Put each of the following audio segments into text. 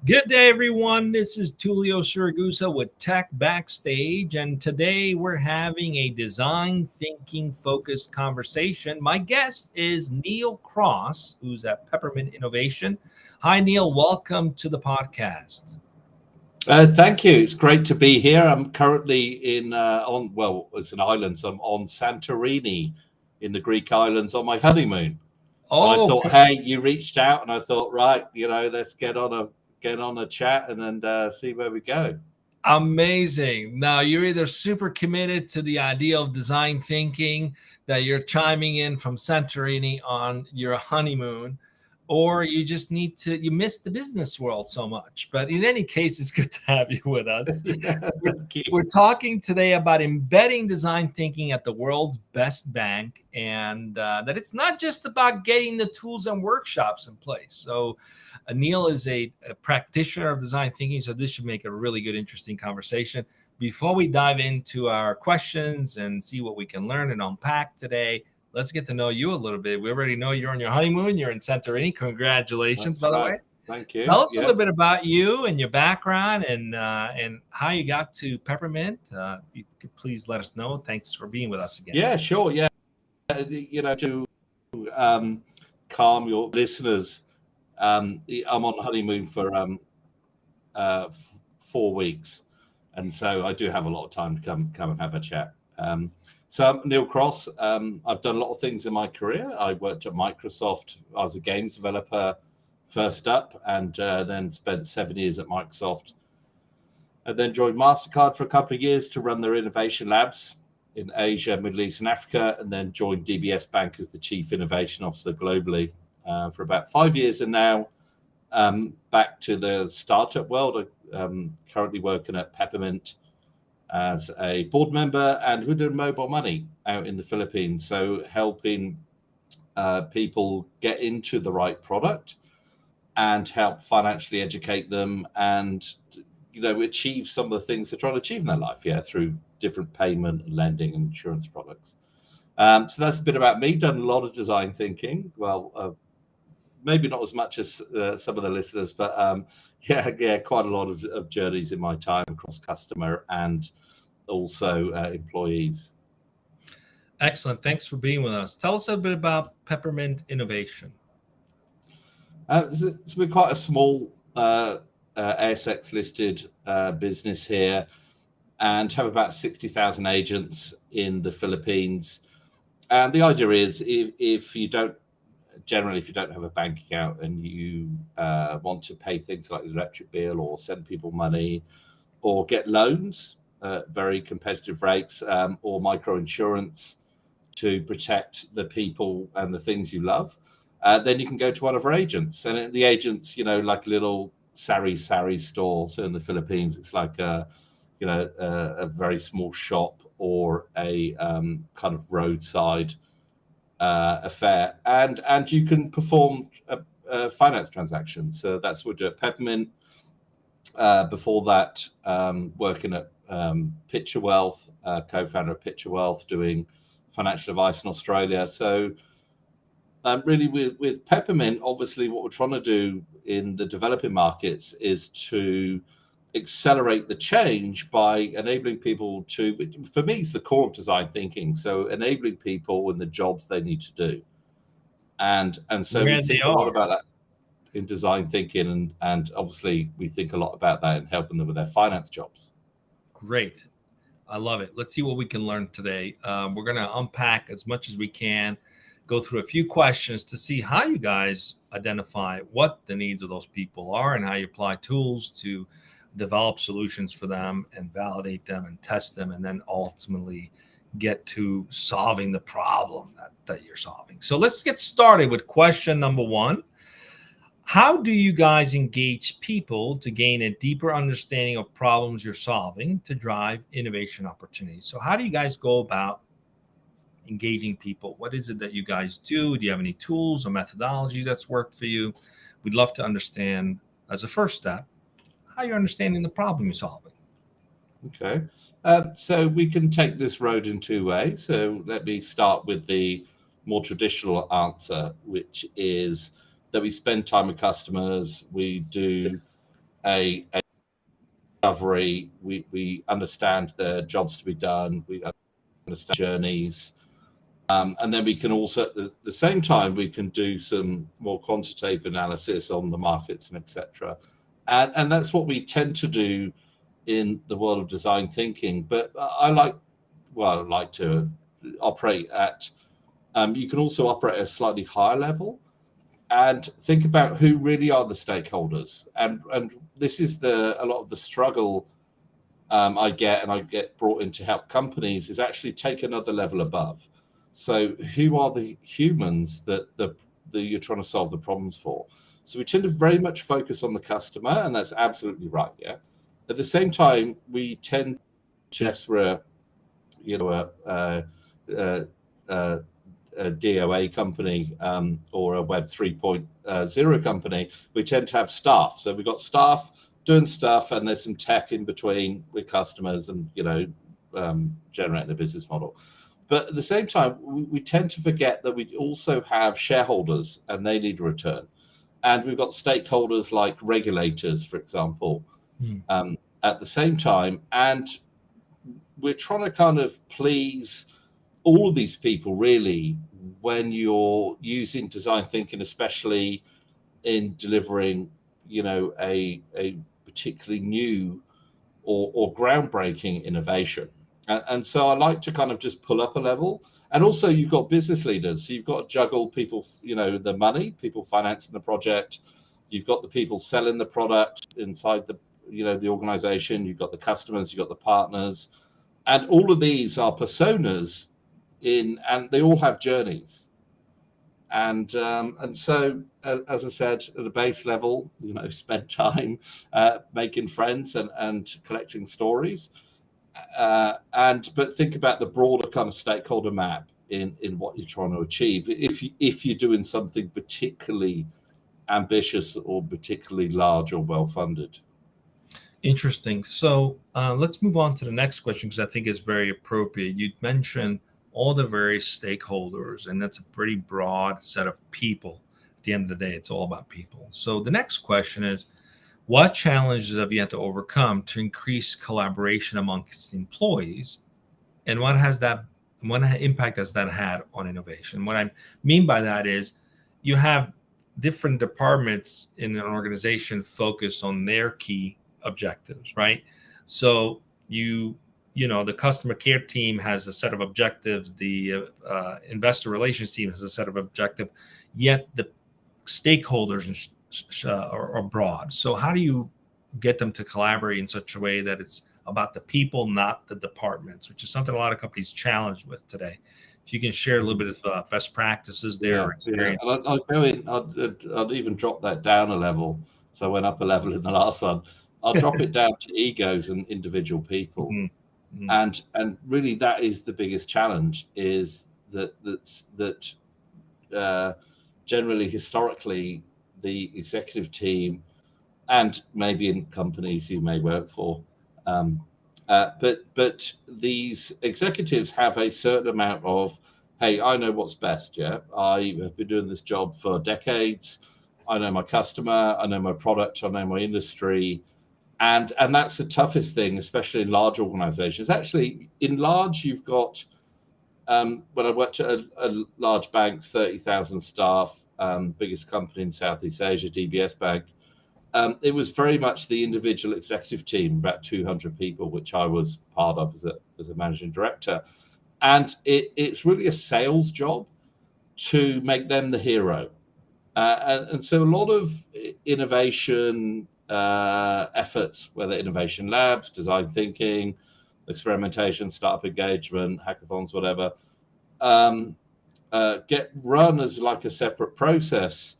Good day, everyone. This is Tulio Suragusa with Tech Backstage, and today we're having a design thinking focused conversation. My guest is Neal Cross, who's at Peppermint Innovation. Hi, Neal. Welcome to the podcast. Thank you. It's great to be here. I'm currently it's an island, so I'm on Santorini in the Greek islands on my honeymoon. And I Oh, thought, hey, you reached out, and I thought, right, let's get on a chat and then see where we go. amazing. Now, you're either super committed to the idea of design thinking that you're chiming in from Santorini on your honeymoon, or you just you miss the business world so much. But in any case, it's good to have you with us. Yeah, We're, thank you. we're talking today about embedding design thinking at the world's best bank, and that it's not just about getting the tools and workshops in place. So, Neal is a practitioner of design thinking, so this should make a really good, interesting conversation. Before we dive into our questions and see what we can learn and unpack today, let's get to know you a little bit. We already know you're on your honeymoon. You're in Santorini. Congratulations, That's by the right. way. Thank you. Tell us a Yeah. little bit about you and your background and how you got to Peppermint. If you could please let us know. Thanks for being with us again. Yeah, sure. Yeah. To calm your listeners, I'm on honeymoon for 4 weeks, and so I do have a lot of time to come and have a chat. So I'm Neal Cross. I've done a lot of things in my career. I worked at Microsoft. I was a games developer first up, and then spent 7 years at Microsoft, and then joined MasterCard for a couple of years to run their innovation labs in Asia, Middle East, and Africa, and then joined DBS Bank as the Chief Innovation Officer globally for about 5 years, and now back to the startup world. I'm currently working at Peppermint as a board member, and we're doing mobile money out in the Philippines, so helping people get into the right product and help financially educate them and achieve some of the things they're trying to achieve in their life, through different payment and lending and insurance products. So that's a bit about me. Done a lot of design thinking. Well, maybe not as much as some of the listeners, but quite a lot of journeys in my time across customer and also employees. Excellent. Thanks for being with us. Tell us a bit about Peppermint Innovation. So we're quite a small ASX listed business here, and have about 60,000 agents in the Philippines. And the idea is, if you don't have a bank account and you want to pay things like the electric bill or send people money or get loans at very competitive rates, or micro insurance to protect the people and the things you love, then you can go to one of our agents. And the agents, like a little sari store. So in the Philippines, it's like a very small shop or a kind of roadside affair, and you can perform a finance transaction. So that's what we do at Peppermint. Before that, working at Pitcher Wealth, co-founder of Pitcher Wealth, doing financial advice in Australia. So really with Peppermint, obviously what we're trying to do in the developing markets is to accelerate the change by enabling people to, for me, it's the core of design thinking. So enabling people in the jobs they need to do. And so we think a lot about that in design thinking, and obviously we think a lot about that in helping them with their finance jobs. Great. I love it. Let's see what we can learn today. We're going to unpack as much as we can, go through a few questions to see how you guys identify what the needs of those people are and how you apply tools to develop solutions for them and validate them and test them, and then ultimately get to solving the problem that you're solving. So let's get started with question number one. How do you guys engage people to gain a deeper understanding of problems you're solving to drive innovation opportunities? So how do you guys go about engaging people? What is it that you guys do? Do you have any tools or methodology that's worked for you? We'd love to understand, as a first step, how you're understanding the problem you're solving. Okay. So we can take this road in two ways. So let me start with the more traditional answer, which is that we spend time with customers. We do a discovery. We understand the jobs to be done. We understand journeys. And then we can also, at the same time, we can do some more quantitative analysis on the markets and etc. And that's what we tend to do in the world of design thinking. But I like to operate at, you can also operate at a slightly higher level and think about who really are the stakeholders. And this is a lot of the struggle I get brought in to help companies is actually take another level above. So who are the humans that you're trying to solve the problems for? So we tend to very much focus on the customer, and that's absolutely right. Yeah. At the same time, we tend to, yes, we're a DOA company or a Web 3.0 company, we tend to have staff. So we've got staff doing stuff, and there's some tech in between with customers and generating a business model. But at the same time, we tend to forget that we also have shareholders, and they need a return. And we've got stakeholders like regulators, for example, at the same time. And we're trying to kind of please all of these people, really, when you're using design thinking, especially in delivering, a particularly new or groundbreaking innovation. And so I like to kind of just pull up a level. And also you've got business leaders. So you've got to juggle people, the money, people financing the project. You've got the people selling the product inside the organization. You've got the customers, you've got the partners. And all of these are personas and they all have journeys. And so, as I said, at a base level, spend time making friends and collecting stories. But think about the broader kind of stakeholder map in what you're trying to achieve. If you're doing something particularly ambitious or particularly large or well-funded. Interesting. So let's move on to the next question, because I think it's very appropriate. You mentioned all the various stakeholders, and that's a pretty broad set of people. At the end of the day, it's all about people. So the next question is, what challenges have you had to overcome to increase collaboration amongst employees, and what impact has that had on innovation? What I mean by that is you have different departments in an organization focus on their key objectives, right? So the customer care team has a set of objectives, the investor relations team has a set of objectives, yet the stakeholders are broad. So how do you get them to collaborate in such a way that it's about the people, not the departments, which is something a lot of companies challenged with today? If you can share a little bit of best practices there. Yeah. And I'll go in, I'll even drop that down a level. So I went up a level in the last one. I'll drop it down to egos and individual people. Mm-hmm. And really that is the biggest challenge, is that generally historically the executive team, and maybe in companies you may work for, but these executives have a certain amount of, hey, I know what's best. Yeah, I have been doing this job for decades. I know my customer, I know my product, I know my industry. And that's the toughest thing, especially in large organizations. Actually, in large, you've got, when I worked at a large bank, 30,000 staff, biggest company in Southeast Asia, DBS Bank, it was very much the individual executive team, about 200 people, which I was part of as a managing director. And it's really a sales job to make them the hero. And so a lot of innovation efforts, whether innovation labs, design thinking, experimentation, startup engagement, hackathons, whatever, get run as like a separate process.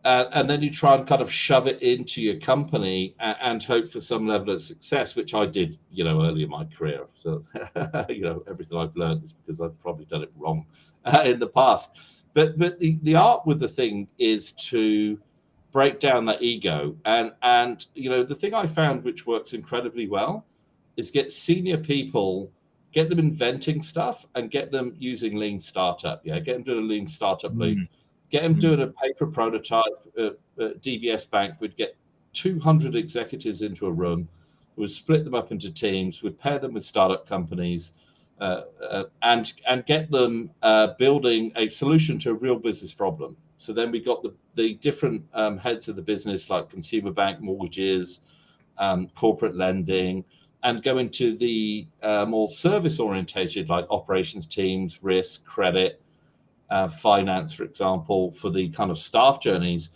And then you try and kind of shove it into your company and hope for some level of success, which I did, early in my career. So, everything I've learned is because I've probably done it wrong in the past. But the art with the thing is to break down that ego. And the thing I found which works incredibly well is get senior people, get them inventing stuff and get them using lean startup. Yeah, get them doing a lean startup loop. Get them doing a paper prototype. DBS Bank would get 200 executives into a room. We'd split them up into teams. We'd pair them with startup companies, and get them building a solution to a real business problem. So then we got the different heads of the business, like consumer bank, mortgages, corporate lending, and go into the more service orientated, like operations teams, risk, credit, finance, for example, for the kind of staff journeys,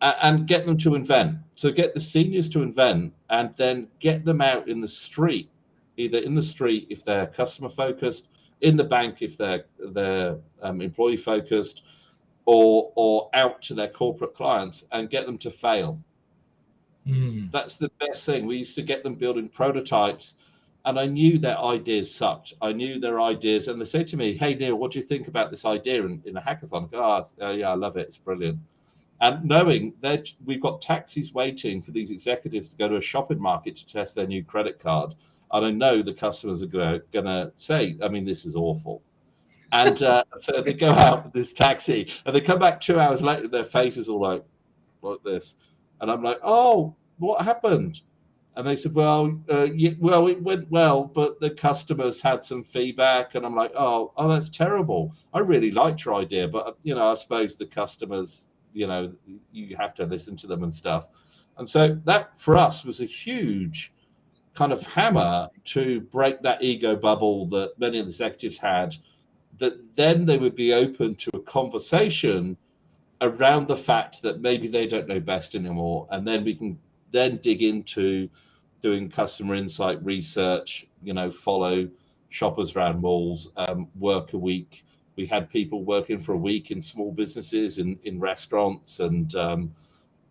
and get them to invent. So get the seniors to invent, and then get them out in the street, either in the street if they're customer focused, in the bank if they're employee focused, or out to their corporate clients, and get them to fail. That's the best thing. We used to get them building prototypes, and I knew their ideas sucked. I knew their ideas, and they said to me, "Hey Neal, what do you think about this idea in a hackathon?" I go, "Oh, yeah, I love it. It's brilliant." And knowing that we've got taxis waiting for these executives to go to a shopping market to test their new credit card, and I know the customers are going to say, "I mean, this is awful." And so they go out with this taxi, and they come back 2 hours later, their faces all like this, and I'm like, "Oh, what happened?" And they said, "Well, well, it went well, but the customers had some feedback." And I'm like, "Oh, that's terrible. I really liked your idea, but I suppose the customers, you have to listen to them and stuff." And so that for us was a huge kind of hammer to break that ego bubble that many of the executives had, that then they would be open to a conversation around the fact that maybe they don't know best anymore. And then we can then dig into doing customer insight research, follow shoppers around malls, work a week. We had people working for a week in small businesses, in restaurants and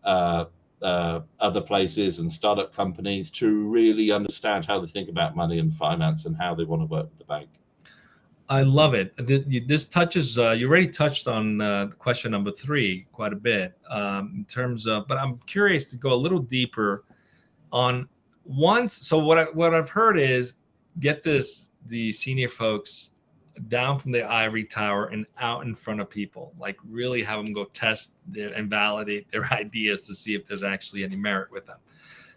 other places and startup companies, to really understand how they think about money and finance and how they want to work with the bank. I love it. This touches, you already touched on question number 3 quite a bit in terms of, but I'm curious to go a little deeper on so what I've heard is get the senior folks down from their ivory tower and out in front of people, like really have them go test and validate their ideas to see if there's actually any merit with them.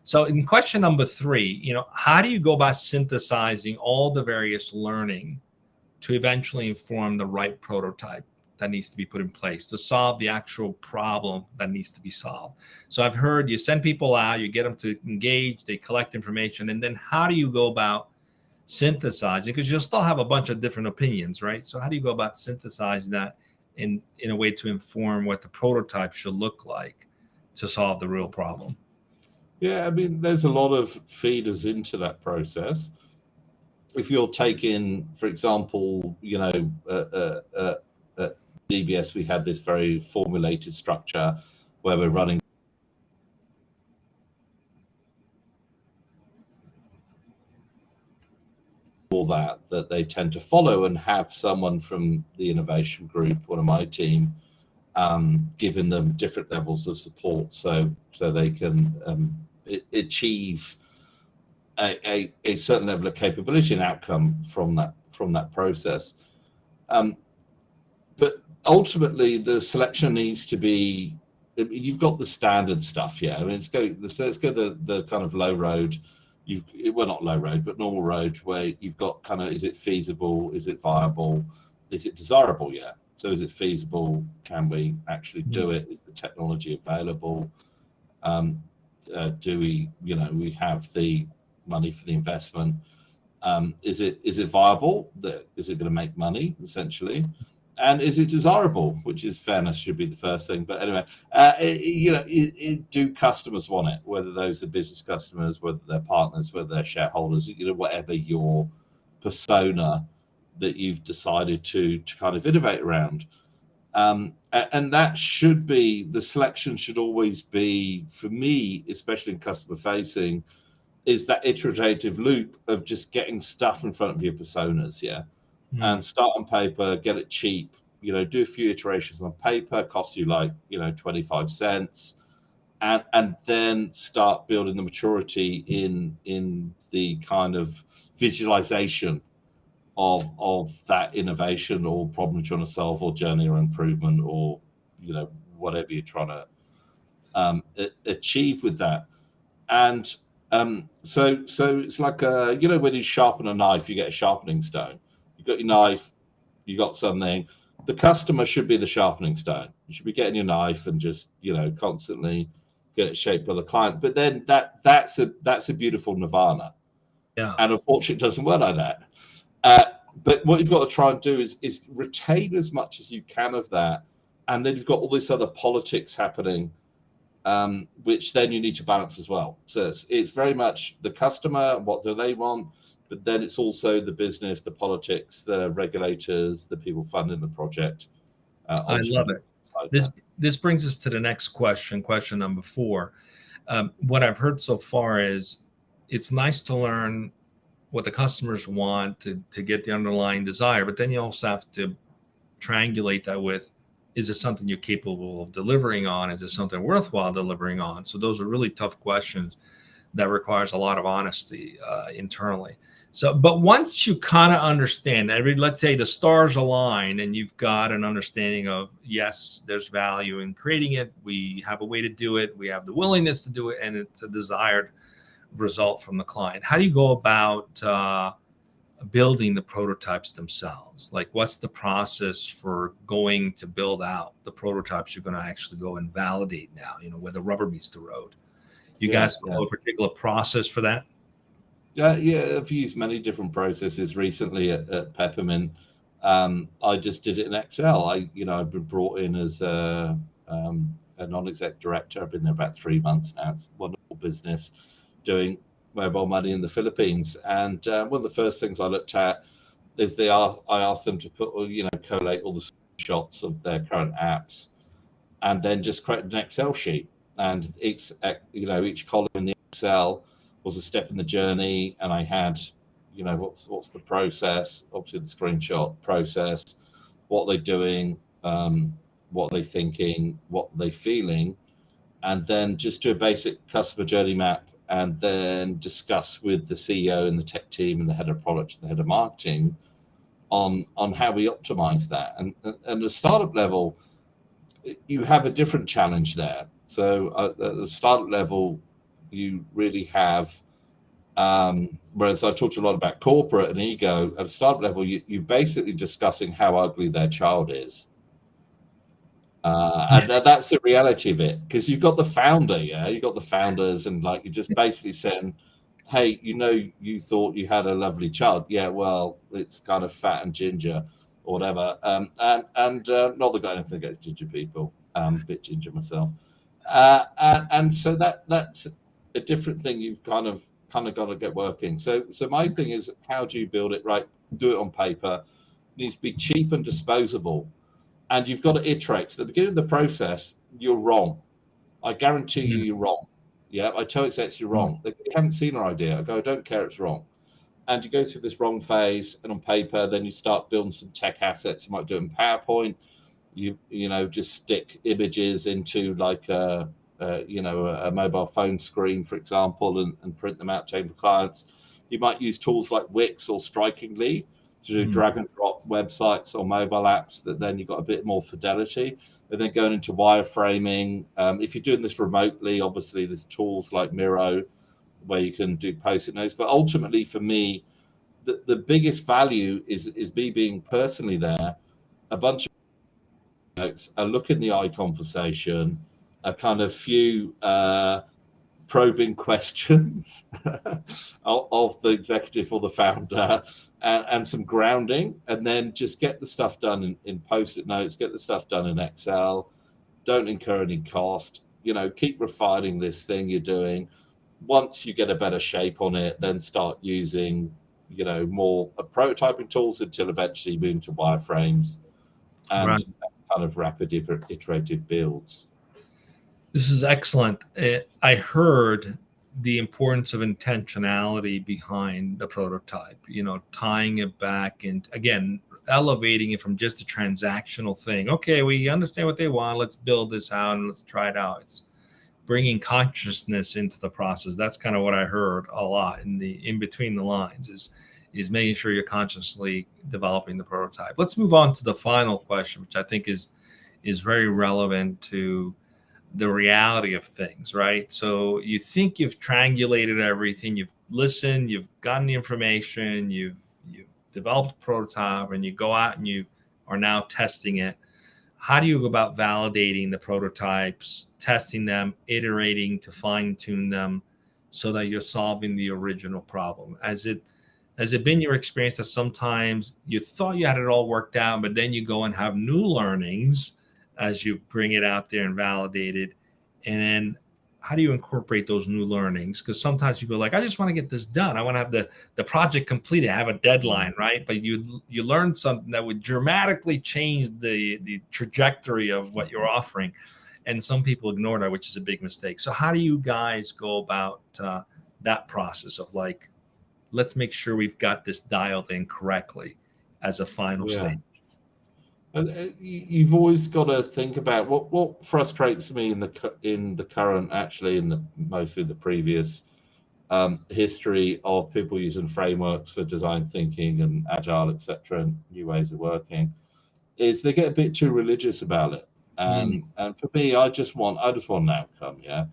So in question number 3, how do you go about synthesizing all the various learning to eventually inform the right prototype that needs to be put in place to solve the actual problem that needs to be solved? So I've heard you send people out, you get them to engage, they collect information, and then how do you go about synthesizing? Because you'll still have a bunch of different opinions, right? So how do you go about synthesizing that in a way to inform what the prototype should look like to solve the real problem? Yeah, I mean, there's a lot of feeders into that process. If you're taking, for example, at DBS, we have this very formulated structure where we're running all that they tend to follow, and have someone from the innovation group, one of my team, giving them different levels of support so they can achieve a certain level of capability and outcome from that process. But ultimately, the selection needs to be. You've got the standard stuff, yeah. I mean, let's go the kind of low road. Not low road, but normal road, where you've got kind of, is it feasible? Is it viable? Is it desirable? Yeah. So is it feasible? Can we actually do it? Is the technology available? Do we have the money for the investment? Is it viable? Is it going to make money, essentially? And is it desirable? Which is, fairness should be the first thing. But anyway, do customers want it? Whether those are business customers, whether they're partners, whether they're shareholders, whatever your persona that you've decided to kind of innovate around. And that should be, the selection should always be, for me, especially in customer facing, is that iterative loop of just getting stuff in front of your personas, yeah. And start on paper, get it cheap, do a few iterations on paper, cost you like, 25 cents, and then start building the maturity in the kind of visualization of that innovation or problem you're trying to solve, or journey or improvement, or whatever you're trying to achieve with that. And so it's like when you sharpen a knife, you get a sharpening stone. You got your knife, you got something. The customer should be the sharpening stone. You should be getting your knife and just constantly get it shaped by the client. But then that's a beautiful nirvana. Yeah. And unfortunately, it doesn't work like that. But what you've got to try and do is retain as much as you can of that, and then you've got all this other politics happening, which then you need to balance as well. So it's very much the customer, what do they want, but then it's also the business, the politics, the regulators, the people funding the project. I love it. This brings us to the next question number 4. What I've heard so far is it's nice to learn what the customers want to get the underlying desire, but then you also have to triangulate that with, is it something you're capable of delivering on? Is it something worthwhile delivering on? So those are really tough questions that requires a lot of honesty internally. So, but once you kind of understand, let's say the stars align and you've got an understanding of, yes, there's value in creating it. We have a way to do it. We have the willingness to do it, and it's a desired result from the client. How do you go about building the prototypes themselves? Like, what's the process for going to build out the prototypes you're going to actually go and validate now, where the rubber meets the road? You guys follow a particular process for that? Yeah, I've used many different processes recently at Peppermint. I just did it in Excel. I've been brought in as a non-exec director. I've been there about 3 months now. It's a wonderful business doing mobile money in the Philippines. And one of the first things I looked at is I asked them to put, collate all the shots of their current apps, and then just create an Excel sheet. And each column in the Excel was a step in the journey, and I had, what's the process, obviously the screenshot process, what they're doing, what they're thinking, what they're feeling, and then just do a basic customer journey map, and then discuss with the CEO and the tech team and the head of product and the head of marketing on how we optimize that. And at the startup level, you have a different challenge there. So at the startup level, you really have, whereas I talked a lot about corporate and ego, at a startup level, you're basically discussing how ugly their child is. And that's the reality of it, because you've got the founder, you've got the founders, and like you're just basically saying, hey, you thought you had a lovely child. Yeah, well, it's kind of fat and ginger or whatever. And not that I've got anything against ginger people. A bit ginger myself. And so that's a different thing you've kind of got to get working. So my thing is, how do you build it right? Do it on paper. It needs to be cheap and disposable. And you've got to iterate. So at the beginning of the process, you're wrong. I guarantee you're wrong. Yeah, I tell execs you're wrong. They haven't seen our idea. I go, I don't care, it's wrong. And you go through this wrong phase, and on paper, then you start building some tech assets. You might do it in PowerPoint. You just stick images into like a mobile phone screen, for example, and print them out to clients. You might use tools like Wix or Strikingly to do drag and drop websites or mobile apps that then you've got a bit more fidelity. And then going into wireframing. If you're doing this remotely, obviously there's tools like Miro where you can do post-it notes. But ultimately for me, the biggest value is me being personally there, a bunch of notes, a look in the eye conversation, a kind of few probing questions of the executive or the founder, and some grounding, and then just get the stuff done in post-it notes, get the stuff done in Excel. Don't incur any cost. Keep refining this thing you're doing. Once you get a better shape on it, then start using, more prototyping tools until eventually moving to wireframes and kind of rapid iterative builds. This is excellent. I heard the importance of intentionality behind the prototype, tying it back and, again, elevating it from just a transactional thing. Okay, we understand what they want. Let's build this out and let's try it out. It's bringing consciousness into the process. That's kind of what I heard a lot in between the lines is making sure you're consciously developing the prototype. Let's move on to the final question, which I think is very relevant to the reality of things, right? So you think you've triangulated everything, you've listened, you've gotten the information, you've developed a prototype, and you go out and you are now testing it. How do you go about validating the prototypes, testing them, iterating to fine tune them so that you're solving the original problem? Has it been your experience that sometimes you thought you had it all worked out, but then you go and have new learnings as you bring it out there and validate it? And then how do you incorporate those new learnings? Because sometimes people are like, I just want to get this done. I want to have the project completed, have a deadline, right? But you learn something that would dramatically change the trajectory of what you're offering. And some people ignore that, which is a big mistake. So how do you guys go about that process of like, let's make sure we've got this dialed in correctly as a final stage? And you've always got to think about what frustrates me in the current, actually, mostly the previous history of people using frameworks for design thinking and agile, etc., and new ways of working, is they get a bit too religious about it. And for me, I just want an outcome. Yeah.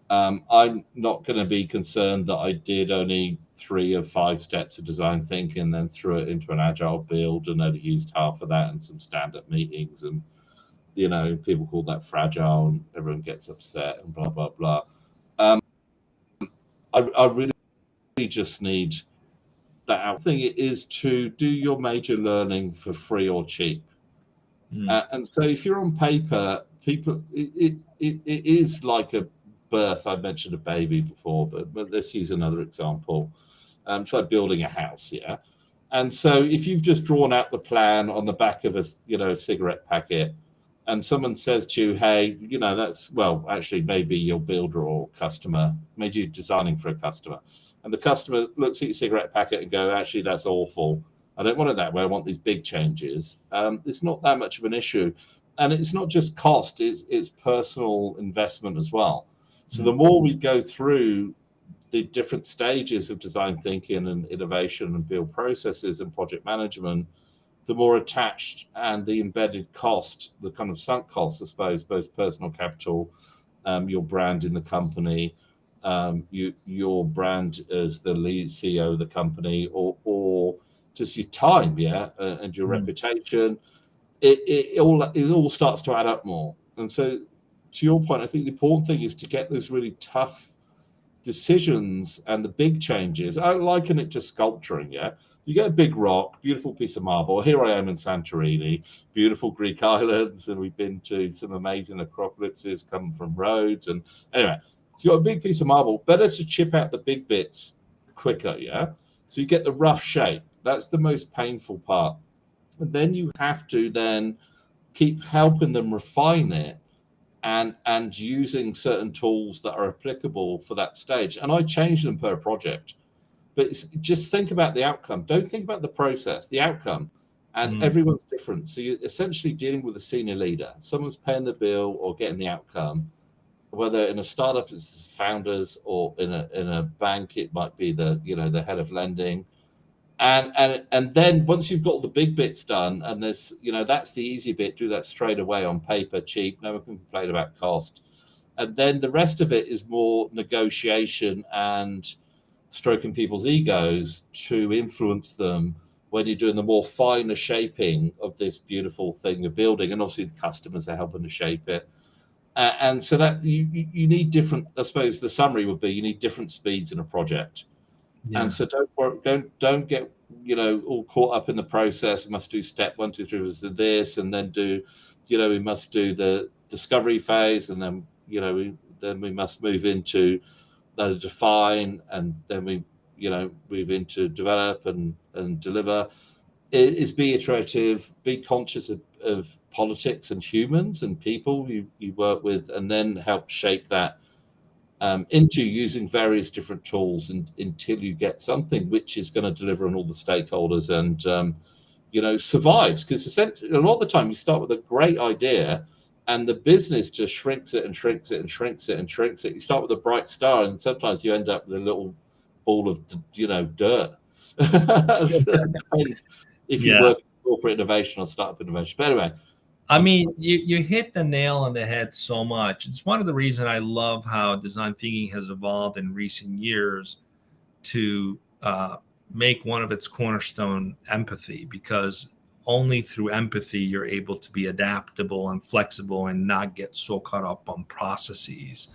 I'm not going to be concerned that I did only 3 of 5 steps of design thinking and then threw it into an agile build and only used half of that in some stand-up meetings. And, people call that fragile and everyone gets upset and blah, blah, blah. I really just need that out. The thing is to do your major learning for free or cheap. And so if you're on paper, people, it is like a birth. I mentioned a baby before, but let's use another example. Try building a house, yeah. And so if you've just drawn out the plan on the back of a cigarette packet, and someone says to you, hey, that's, well, actually maybe your builder or customer, maybe you're designing for a customer, and the customer looks at your cigarette packet and go, actually that's awful, I don't want it that way, I want these big changes. It's not that much of an issue, and it's not just cost, it's personal investment as well. So the more we go through the different stages of design thinking and innovation and build processes and project management, the more attached and the embedded cost, the kind of sunk costs, I suppose, both personal capital, your brand in the company, your brand as the lead CEO of the company, or just your time, and your reputation, it all starts to add up more. And so, to your point, I think the important thing is to get those really tough decisions and the big changes. I liken it to sculpturing, You get a big rock, beautiful piece of marble. Here I am in Santorini, beautiful Greek islands, and we've been to some amazing acropolis come from Rhodes. And anyway, so you've got a big piece of marble. Better to chip out the big bits quicker, So you get the rough shape. That's the most painful part. And then you have to then keep helping them refine it and using certain tools that are applicable for that stage. And I change them per project. But just think about the outcome. Don't think about the process, the outcome. And everyone's different. So you're essentially dealing with a senior leader. Someone's paying the bill or getting the outcome. Whether in a startup it's founders, or in a bank it might be the head of lending. And then once you've got the big bits done, and there's that's the easy bit, do that straight away on paper, cheap, no one can complain about cost. And then the rest of it is more negotiation and stroking people's egos to influence them when you're doing the more finer shaping of this beautiful thing you're building. And obviously the customers are helping to shape it. And so that you need different, I suppose the summary would be, you need different speeds in a project. And so don't get all caught up in the process. We must do step 1, 2, 3 this, and then we must do the discovery phase, and then we must move into define, and then we move into develop and deliver. Is be iterative, be conscious of politics and humans and people you work with, and then help shape that into using various different tools until you get something which is going to deliver on all the stakeholders and survives. Because essentially, a lot of the time you start with a great idea and the business just shrinks it and shrinks it and shrinks it and shrinks it. You start with a bright star, and sometimes you end up with a little ball of dirt. If you work in corporate innovation or startup innovation. But anyway, I mean, you hit the nail on the head so much. It's one of the reasons I love how design thinking has evolved in recent years to make one of its cornerstone empathy, because only through empathy you're able to be adaptable and flexible and not get so caught up on processes.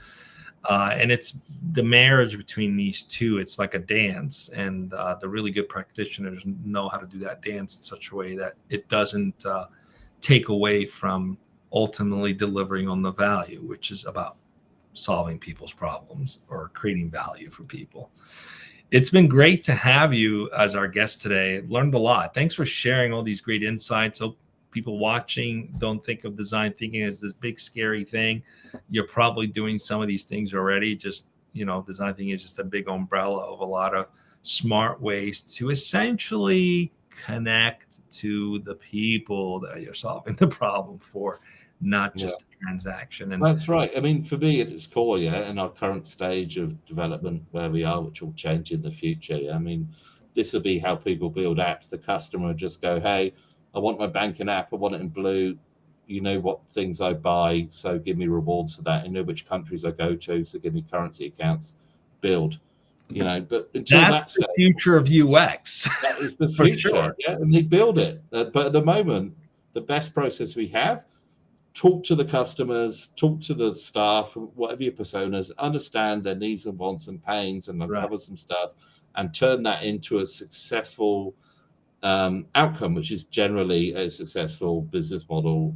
And it's the marriage between these two. It's like a dance, and the really good practitioners know how to do that dance in such a way that it doesn't take away from ultimately delivering on the value, which is about solving people's problems or creating value for people. It's been great to have you as our guest today. Learned a lot. Thanks for sharing all these great insights. Hope people watching don't think of design thinking as this big scary thing. You're probably doing some of these things already. Just, design thinking is just a big umbrella of a lot of smart ways to essentially connect to the people that you're solving the problem for, not just a transaction. And that's right. I mean, for me, at its core, in our current stage of development where we are, which will change in the future. I mean, this will be how people build apps. The customer will just go, hey, I want my banking app. I want it in blue. You know what things I buy, so give me rewards for that. You know which countries I go to, so give me currency accounts. Build. But until that's the future of UX. That is the For future. sure. Yeah, and they build it. But at the moment, the best process we have: talk to the customers, talk to the staff, whatever your personas, understand their needs and wants and pains, and uncover some stuff, and turn that into a successful outcome, which is generally a successful business model,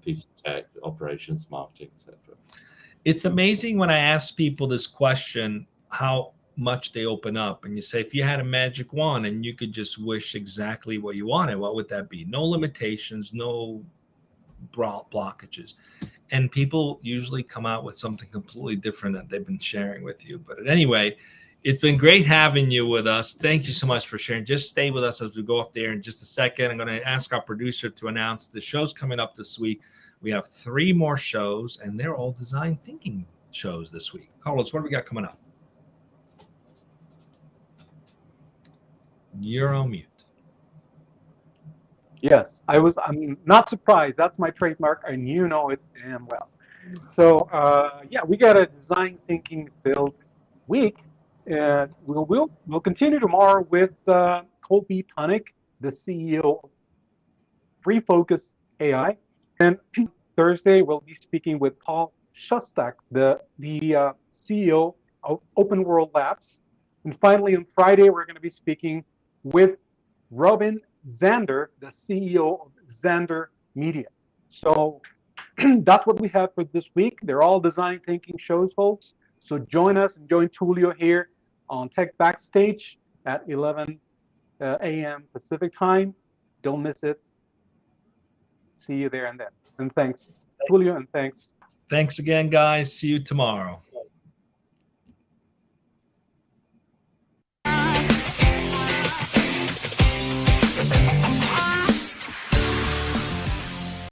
piece of tech, operations, marketing, etc. It's amazing when I ask people this question, how much they open up. And you say, if you had a magic wand and you could just wish exactly what you wanted, what would that be? No limitations, no blockages. And people usually come out with something completely different that they've been sharing with you. But anyway, it's been great having you with us. Thank you so much for sharing. Just stay with us as we go off there in just a second. I'm going to ask our producer to announce the shows coming up this week. We have 3 more shows, and they're all design thinking shows this week. Carlos, what do we got coming up? You're on mute. Yes, I'm not surprised. That's my trademark, and you know it damn well. So, we got a design thinking filled week, and we'll continue tomorrow with Colby Tunick, the CEO of Free Focus AI, and Thursday we'll be speaking with Paul Shostak, the CEO of Open World Labs, and finally on Friday we're going to be speaking with Robin Zander, the CEO of Zander Media. So that's what we have for this week. They're all design thinking shows, folks. So join us and join Tulio here on Tech Backstage at 11 a.m. Pacific time. Don't miss it. See you there and then. And thanks, Tulio, and thanks. Thanks again, guys. See you tomorrow.